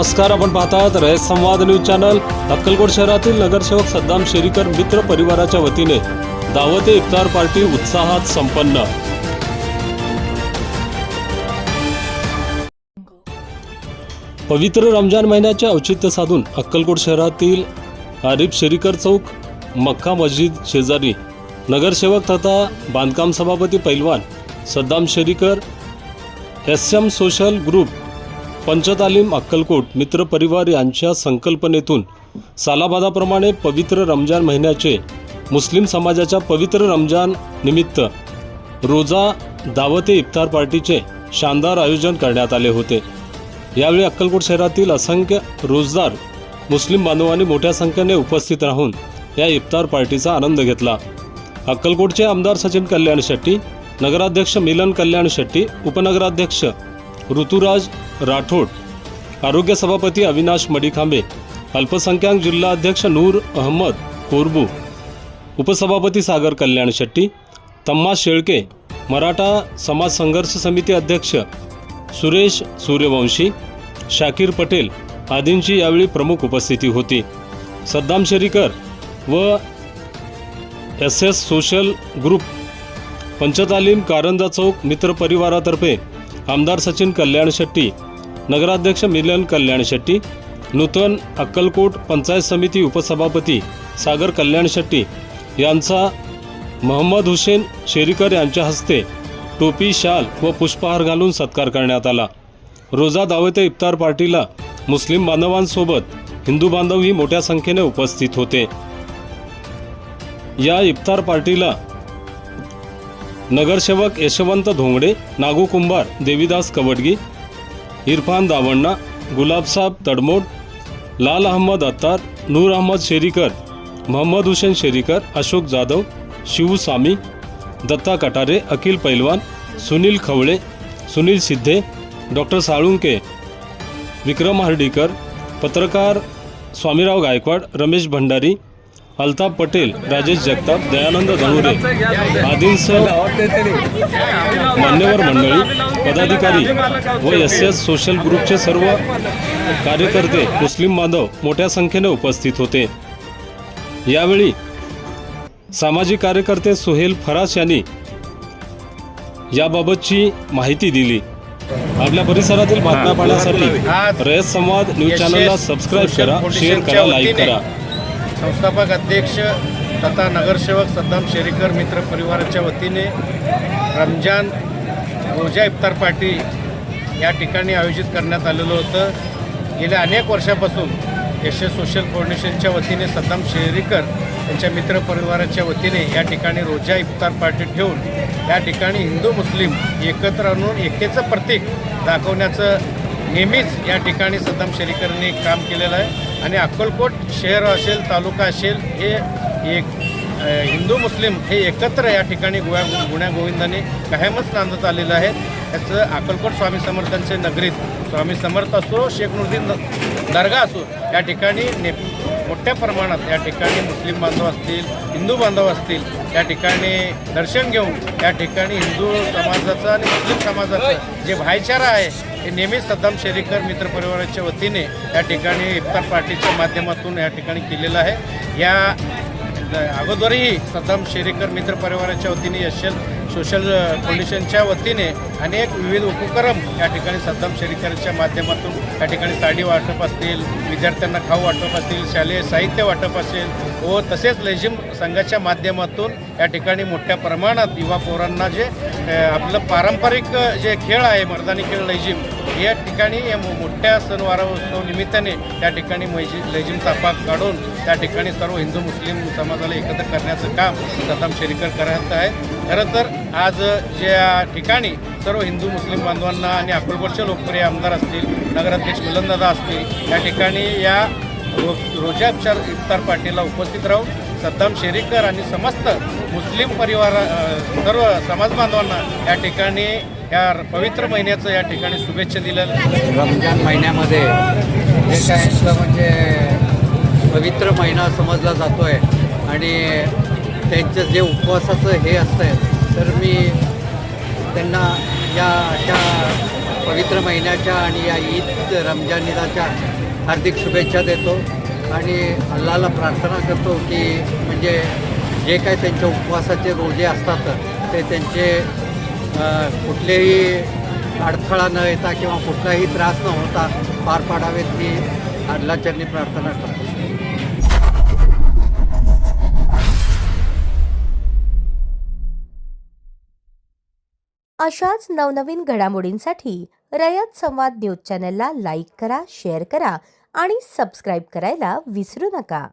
नमस्कार, आपण पाहतात रयत संवाद न्यूज चॅनल। अक्कलकोट शहरातील नगरसेवक सद्दाम शेरीकर मित्र परिवाराच्या वतीने दावत ए इफ्तार पार्टी उत्साहात संपन्न। पवित्र रमजान महिन्याचे औचित्य साधून अक्कलकोट शहरातील आरिफ शेरीकर चौक मक्का मस्जिद शेजारी नगरसेवक तथा बांधकाम सभापती पैलवान Saddam Sherikar SM social group Panchtalim Akkalkot मित्र परिवार यांच्या संकल्पनेतून सालाबादाप्रमाणे पवित्र रमजान महिन्याचे मुस्लिम समाजाच्या पवित्र रमजान निमित्त रोजा दावत ए इफ्तार पार्टीचे शानदार आयोजन करण्यात आले होते। यावेळी अक्कलकोट शहरातील असंख्य रोजदार मुस्लिम बांधवांनी मोठ्या संख्येने उपस्थित राहून या इफ्तार पार्टीचा आनंद घेतला। अक्कलकोटचे आमदार सचिन कल्याण शेट्टी, नगराध्यक्ष मिलन कल्याण शेट्टी, उपनगराध्यक्ष ऋतुराज राठोड, आरोग्य सभापती अविनाश मडिखांबे, अल्पसंख्याक जिल्हा अध्यक्ष नूर अहमद कोरबू, उपसभापती सागर कल्याण शेट्टी, तम्मा शेळके, मराठा समाज संघर्ष समिती अध्यक्ष सुरेश सूर्यवंशी, शाकीर पटेल आदींची यावेळी प्रमुख उपस्थिती होती। सद्दाम शेरीकर व SS सोशल ग्रुप पंचतालीम कारंजा चौक मित्र परिवारातर्फे आमदार सचिन कल्याण शेट्टी, नगराध्यक्ष मिलन कल्याण शेट्टी, नूतन अक्कलकोट पंचायत समिती उपसभापती सागर कल्याण शेट्टी यांचा मोहम्मद हुसेन शेरीकर यांच्या हस्ते टोपी, शाल व पुष्पहार घालून सत्कार करण्यात आला। रोजा दावत ए इफ्तार पार्टीला मुस्लिम बांधवांसोबत हिंदू बांधवही मोठ्या संख्येने उपस्थित होते। या इफ्तार पार्टीला नगरसेवक यशवंत धोंगडे, नागू कुंभार, देवीदास कवडगी, इरफान दावण्णा, गुलाबसाब तडमोड, लाल अहमद अत्तार, नूर अहमद शेरीकर, मोहम्मद हुसेन शेरीकर, अशोक जाधव, शिव सामी, दत्ता कटारे, अखिल पैलवान, सुनील खवळे, सुनील सिद्धे, डॉक्टर साळुंके, विक्रम हर्डीकर, पत्रकार स्वामीराव गायकवाड, रमेश भंडारी, अल्ताफ पटेल, राजेश जगताप, दयानंद धनुरे आदींसह मान्यवर मंडळी, पदाधिकारी व SS सोशल ग्रुपचे सर्व कार्यकर्ते मुस्लिम बांधव मोठ्या संख्येने उपस्थित होते। यावेळी सामाजिक कार्यकर्ते सोहेल फरास यांनी याबाबतची माहिती दिली। आपल्या परिसरातील बातम्या पाहण्यासाठी रयत संवाद न्यूज चॅनलला सबस्क्राईब करा, शेअर करा, लाईक करा। संस्थापक अध्यक्ष तथा नगरसेवक सद्दाम शेरीकर मित्र परिवाराच्या वतीने रमजान रोजा इफ्तार पार्टी या ठिकाणी आयोजित करण्यात आलेलं होतं। गेल्या अनेक वर्षापासून SS सोशल फाउंडेशनच्या वतीने सद्दाम शेरीकर यांच्या मित्र परिवाराच्या वतीने या ठिकाणी रोजा इफ्तार पार्टी ठेवून या ठिकाणी हिंदू मुस्लिम एकत्र आणून एकेचं प्रतीक दाखवण्याचं नेहमीच या ठिकाणी सद्दाम शेरीकरांनी काम केलेलं आहे। आणि अक्कलकोट शहर असेल, तालुका असेल, हे एक हिंदू मुस्लिम हे एकत्र या ठिकाणी गुण्यागोविंदाने कायमच नांदत आलेलं आहे। त्याचं अक्कलकोट स्वामी समर्थांचे नगरीत स्वामी समर्थ असो, शेख नुरुद्दीन दर्गा असो, या ठिकाणी मोठ्या प्रमाणात या ठिकाणी मुस्लिम बांधव असतील, हिंदू बांधव असतील, या ठिकाणी दर्शन घेऊन या ठिकाणी हिंदू समाजाचं आणि मुस्लिम समाजाचं जे भाईचारा आहे हे नेहमीच सद्दाम शेरीकर मित्र परिवाराच्या वतीने या ठिकाणी इफ्तार पार्टीच्या माध्यमातून या ठिकाणी केलेलं आहे। या अगोदरही सद्दाम शेरीकर मित्र परिवाराच्या वतीने SS सोशल फाउंडेशनच्या वतीने अनेक विविध उपक्रम या ठिकाणी सद्दाम शेरीकरच्या माध्यमातून या ठिकाणी साडी वाटप असतील, विद्यार्थ्यांना खाऊ वाटप असतील, शालेय साहित्य वाटप असेल व तसेच लेझिम संघाच्या माध्यमातून या ठिकाणी मोठ्या प्रमाणात युवा पोरांना जे आपलं पारंपरिक जे खेळ आहे मर्दानी खेळ लेझिम या ठिकाणी या मोठ्या सणवारोत्सव निमित्ताने त्या ठिकाणी लेझिम ताफा काढून त्या ठिकाणी सर्व हिंदू मुस्लिम समाजाला एकत्र करण्याचं काम सद्दाम शेरीकर करत आहे। खरं तर आज ज्या ठिकाणी सर्व हिंदू मुस्लिम बांधवांना आणि अक्कलकोटचे लोकप्रिय आमदार असतील, नगराध्यक्ष मिलनदादा असतील, या ठिकाणी या रोजा इफ्तार पार्टीला उपस्थित राहून सद्दाम शेरीकर आणि समस्त मुस्लिम परिवार सर्व समाज बांधवांना या ठिकाणी या पवित्र महिन्याचं या ठिकाणी शुभेच्छा दिल्या। रमजान महिन्यामध्ये जे काय म्हणजे पवित्र महिना समजला जातो आहे आणि त्यांचं जे उपवासाचं हे असतं तर मी त्यांना या अशा पवित्र महिन्याच्या आणि या ईद रमजान ईदाच्या हार्दिक शुभेच्छा देतो आणि अल्लाहला प्रार्थना करतो की म्हणजे जे काय त्यांच्या उपवासाचे रोजे असतात ते त्यांचे कुठलेही अडथळा न येता किंवा कुठलाही त्रास न होता पार पाडावेत ही अल्लाहचरणी प्रार्थना करतो. अशाच नवनवीन घडामोडींसाठी रयत संवाद न्यूज चॅनलला लाईक करा, शेअर करा आणि सबस्क्राईब करायला विसरू नका.